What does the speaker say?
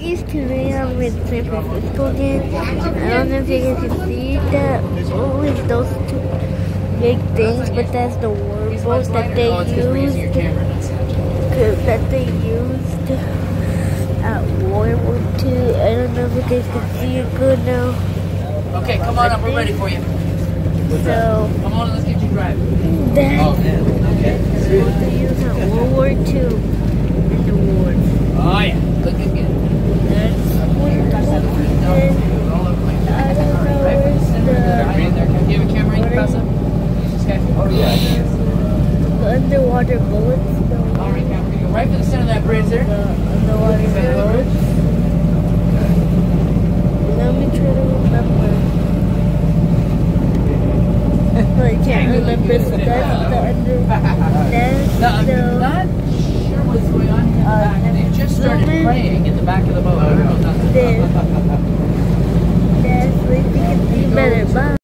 guys, today I'm in San Francisco again. I don't know if you guys can see that. Always those two big things, but that's the warboat that they used at World War II. I don't know if you guys can see it good now. Okay, come on up, we're ready for you. So, come on, let's get you driving. That's they used at World War II in the war. Oh yeah, looking good. Do you have a camera you can pass up? Oh yeah. The underwater bullets. Alright, camera, go right for the center of that bridge there. The underwater bullets. Let me try to remember. I can't remember, so that's the under. Not sure what's going on here in the back. They just started praying in the back of the boat. This. That's like you can see better. Bye.